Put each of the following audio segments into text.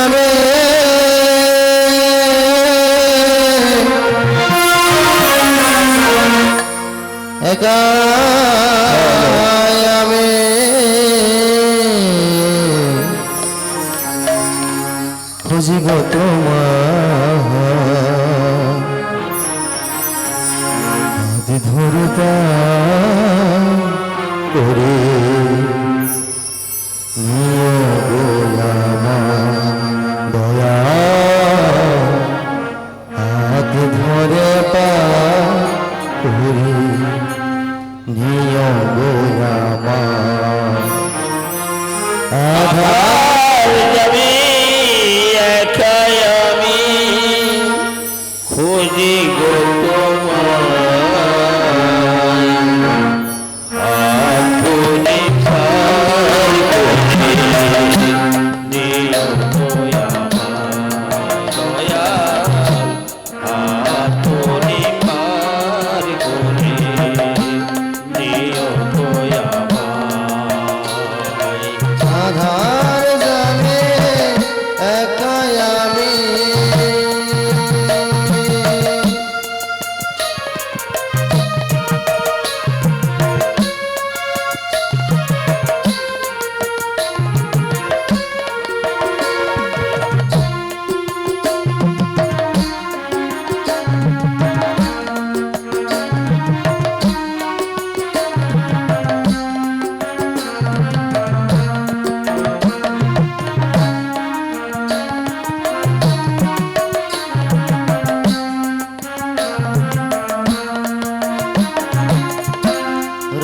যাবে একা আমি খুঁজিব তোমার ধরতা করে দয়া হাত ধরে পা করে নিয় গোলামা আধার যাবে একাই আমি খুঁজি গো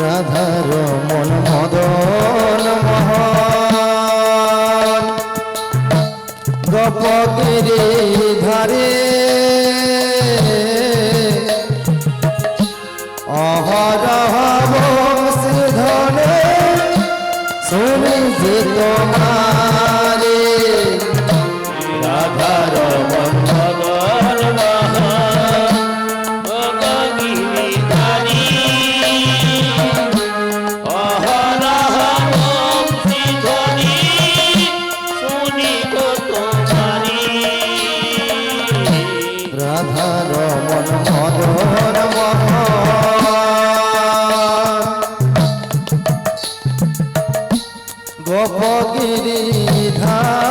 রাধার মন মদন মোহন গপগিরি ধারে অহরহ বংশধরে শুনি যে তোমারে রাধার মন মদন রাধার মন মদন গোপগিরি ধার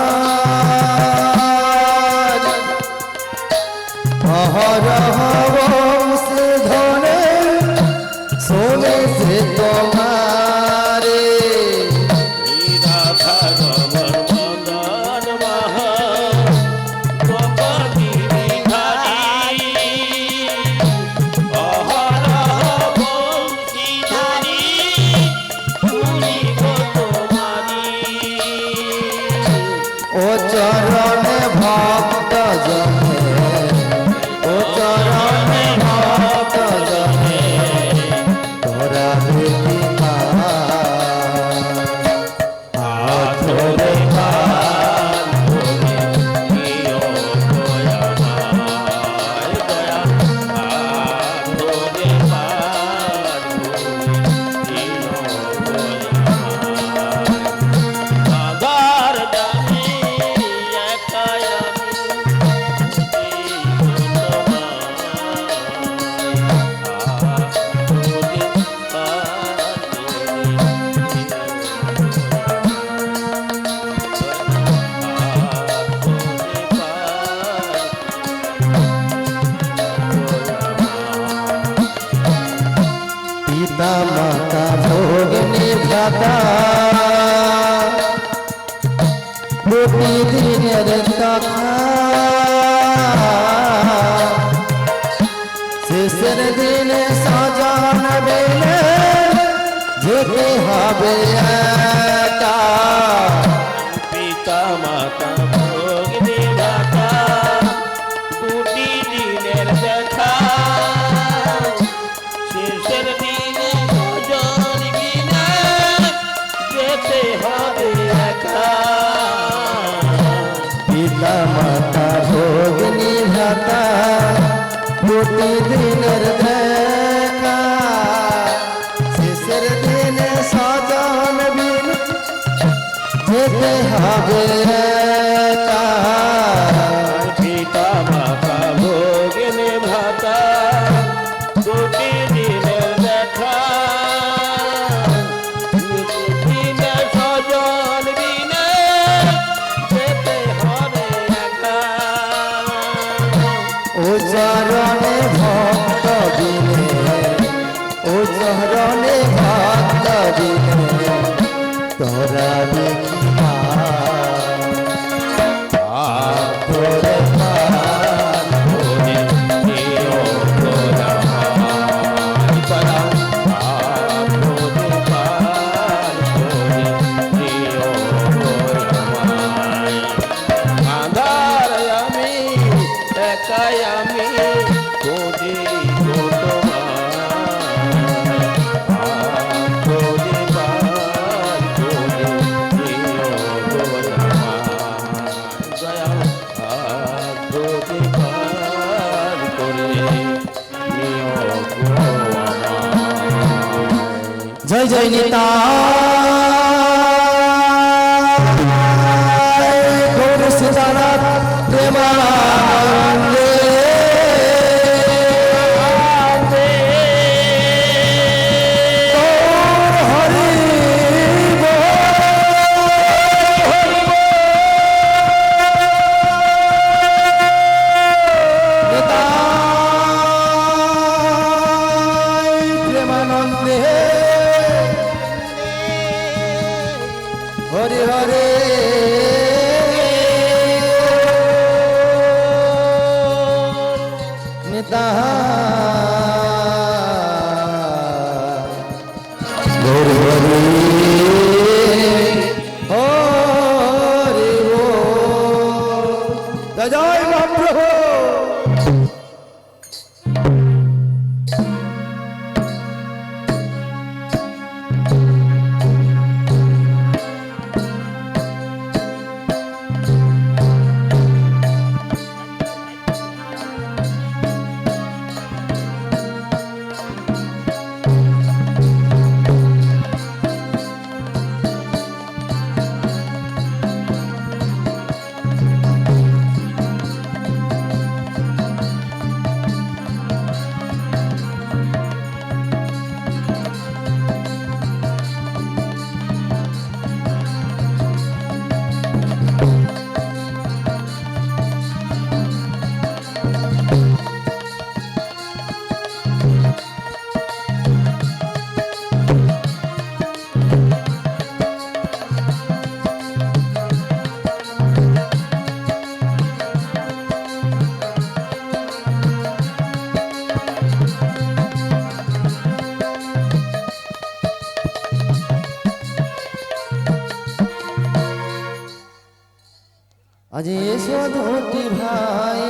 অহরহ বংশধরে শোনে সে তোমারে রাধার মন মদন ও চরণে ভক্ত জনে ও চরণে ভক্ত জনে তোরা দেখি আধরে পিতা মাতা ভোগ নির্ধাতা প্রতিদিনের কথা শেষের দিনে সজন বেলে যেতে হবে একা পিতা মাতা ভোগ নির্ধাতা দুটি দিনের দেখা শেষের দিনে সজন বিনা যেতে হবে একা পিতা মাতা ভোগ নির্ধাতা প্রতিদিনের দেখা শেষের দিনে সজন বিন যেতে হবে জয় জয় নিতা গৌর সীতানাথ প্রেমানন্দে গৌর হরি প্রেমানন্দে হরে হরে নিতা হরে হরে হরে জয় মহাপ্রভু। আজ এসো দুটি ভাই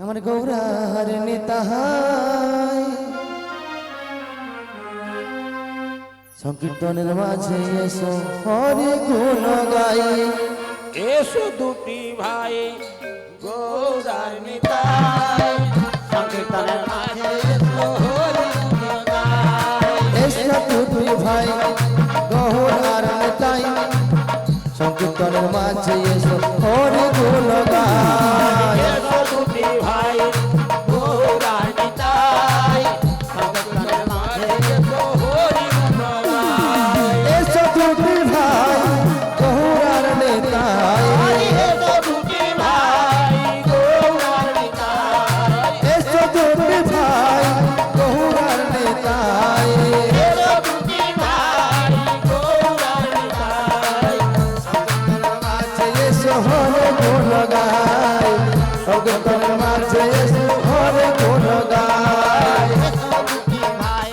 আমার গৌরার নিতাই সংকীর্তনের মাঝে এসো হরি গুণ গাই এসো দুটি ভাই গৌরার নিতাই সংকীর্তনের মাঝে এসো হরি গুণ গাই। এসো দুটি ভাই গৌরার নিতাই সংকীর্তনের মাঝে এসো হরি গুণ গাই এসো দুটি ভাই গৌরার নিতাই সংকীর্তনের মাঝে এসো হরি গুণ গাই। এসো দুটি ভাই গৌরার নিতাই এসো দুটি ভাই গৌরার নিতাই এসো দুটি ভাই গৌরার নিতাই এসো দুটি ভাই গৌরার নিতাই মাঝে এসো হরে গুণ গাই সংকীর্তনের মাঝে এসো হরে গুণ গাই এসো দুটি ভাই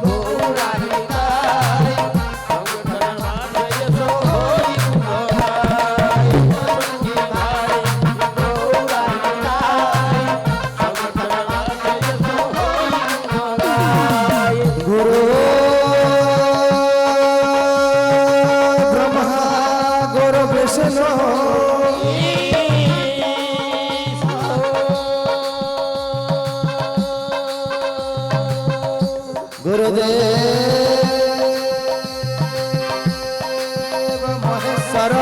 গৌরার নিতাই সংকীর্তনের মাঝে এসো হরি গুণ গাই। এসো দুটি ভাই গৌরার নিতাই সংকীর্তনের মাঝে এসো হরি গুণ গাই। গুরু ব্রহ্মা গুরু বিষ্ণু গুরুদেব মহেশ্বর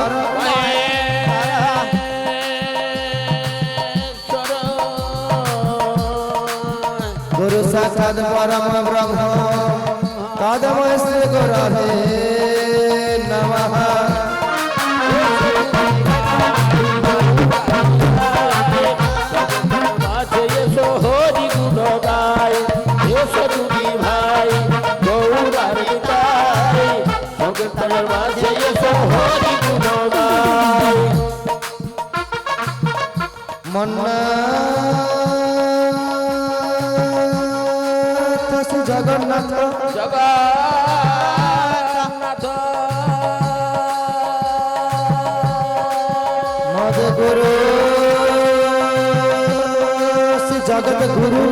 গুরু সাক্ষাৎ পরম ব্রহ্ম তদময় শ্রী গুরবে নমঃ হরি গুণ গাই এসো দুটি ভাই গৌরার নিতাই সংকীর্তনের মাঝে এসো হরি গুণ গাই। মন্নাথ শ্রী জগন্নাথ জগন্নাথ মদ গুরু শ্রী জগৎ গুরু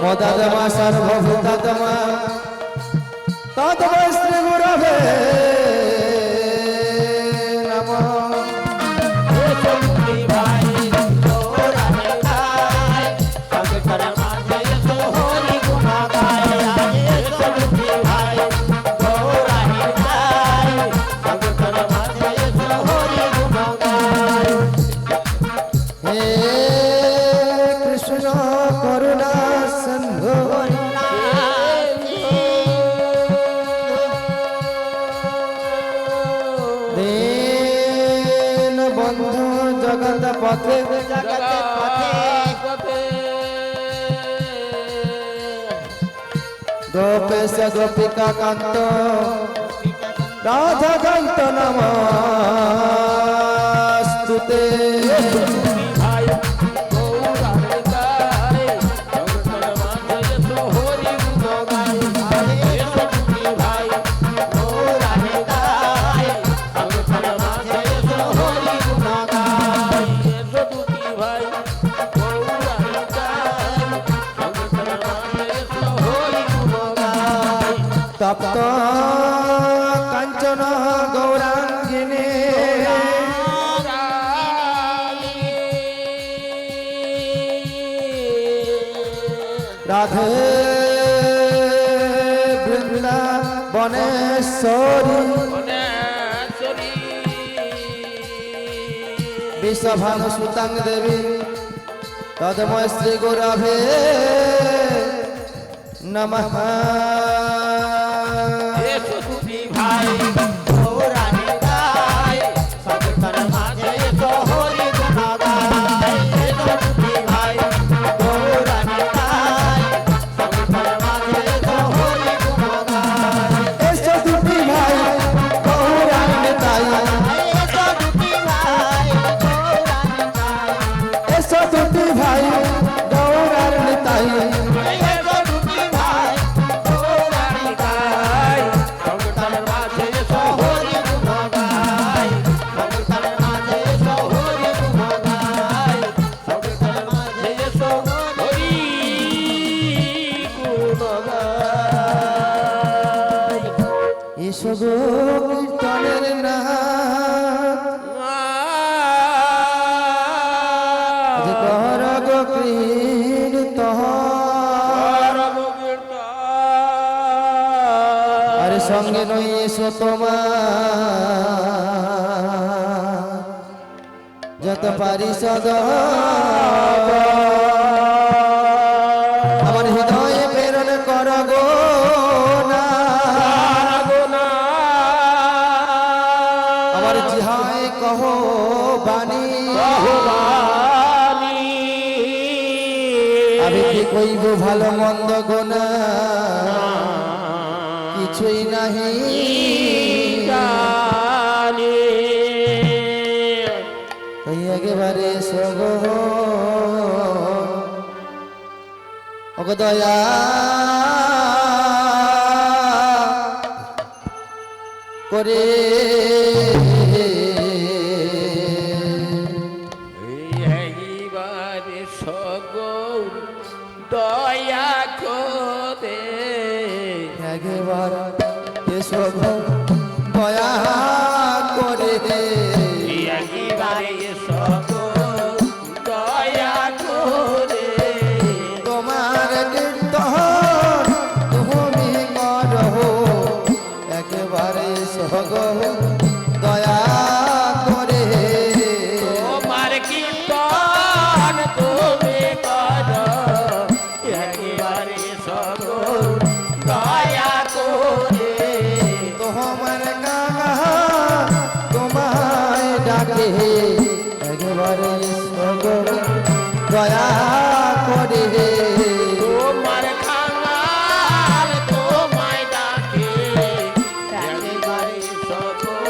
মদাদমা সর্বভূতাত্মা তদময় শ্রী গুরবে নমঃ এসো দুটি ভাই গৌরার নিতাই পথে জগতের পথে পথে গোপেশ গোপিকা কান্ত রাধা কান্ত নমস্তুতে ভাই গৌরাঙ্গে গায় জগতের মাঝে এসো হরি গুণ গায় এসো তুমি ভাই গৌরাঙ্গে গায় জগতের মাঝে এসো হরি গুণ গায় এসো তুমি ভাই গৌরাঙ্গে গায় জগতের মাঝে এসো হরি গুণ গায় তপ্ত কাঞ্চন গৌরাঙ্গিনী রাধে বৃন্দাবনেশ্বরী বিশ্বভানু সুতাং দেবী তদময় শ্রী গুরভে নমঃ ভাই গৌরাঙ্গে গায় জগতের মাঝে এসো হরি গুণ গায় এসো তুমি ভাই গৌরাঙ্গে গায় জগতের মাঝে এসো হরি গুণ গায় এসো দুটি ভাই গৌরাঙ্গে তাই এসো তুমি ভাই গৌরাঙ্গে গায় এসো দুটি ভাই গৌরাঙ্গে তাই এসো তুমি ভাই গৌরাঙ্গে গায় জগতের মাঝে এসো হরি গুণ গায় জগতের মাঝে এসো হরি গুণ গায় জগতের মাঝে এসো হরি গুণ গায় এসো গো কীর্তনের নাথ কর গো কীর্তন আরে সঙ্গে নই এসো তোমার যত পারি সদা আমার হৃদয়ে প্রেরণ কর গো না আমার জিহায় কহ বাণী আমি কি কইব ভালো মন্দ গোনা কিছুই নাহি তাই একেবারে সগ ওগো দয়া করে এইবারে সগৌ দয়া করে একবার এসো গো দয়া করে এইবারে সগৌ দয়া করে তোমার কীর্তন তুমি করো একবারে এসো গো দয়া করে তোমার কীর্তন তুমি করো একেবারে সগৌ দয়া করে তোমার কাকা তোমায় ডাকে একবারে এসো গো দয়া করে তোমার খাঙাল তোমায় ডাকে একেবারে সগৌ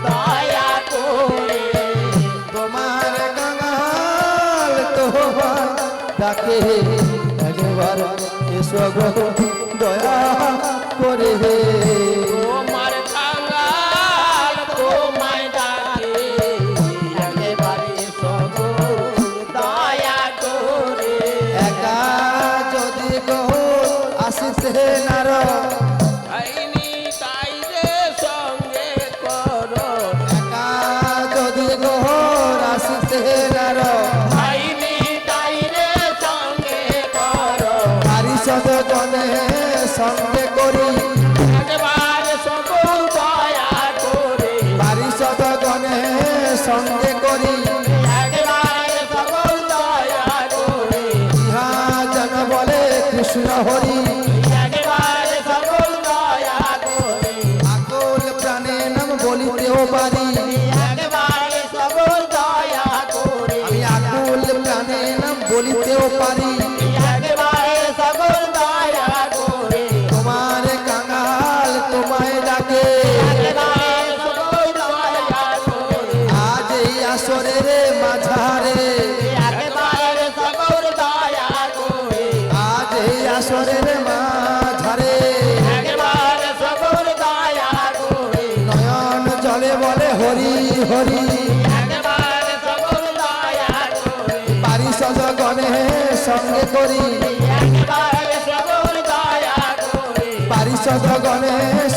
দয়া করে তোমার কাঙাল তোমায় ডাকে একবার এসো গো দয়া করে তোমার খাঙাল তোমায় ডাকে একেবারে সগৌ দয়া করে একা যদি গো আসিতে নার আইনি তাই রে সঙ্গে করো একা যদি গো আসিতে নার আইনি তাই রে সঙ্গে করো পারিষদ গণে সঙ্গে করি একেবারে সগৌ দয়া করে পারিষদ গণে সঙ্গে করি একেবারে সগৌ দয়া করে ইহা জন বলে কৃষ্ণ হরি একেবারে সগৌ দয়া করে আকল প্রাণে নাম বলিতেও পারি একেবারে সগৌ দয়া করে হরি একবারে সকল দয়া করে পারিষদ গণের সঙ্গে করি একবারে সকল দয়া করে পারিষদ গণের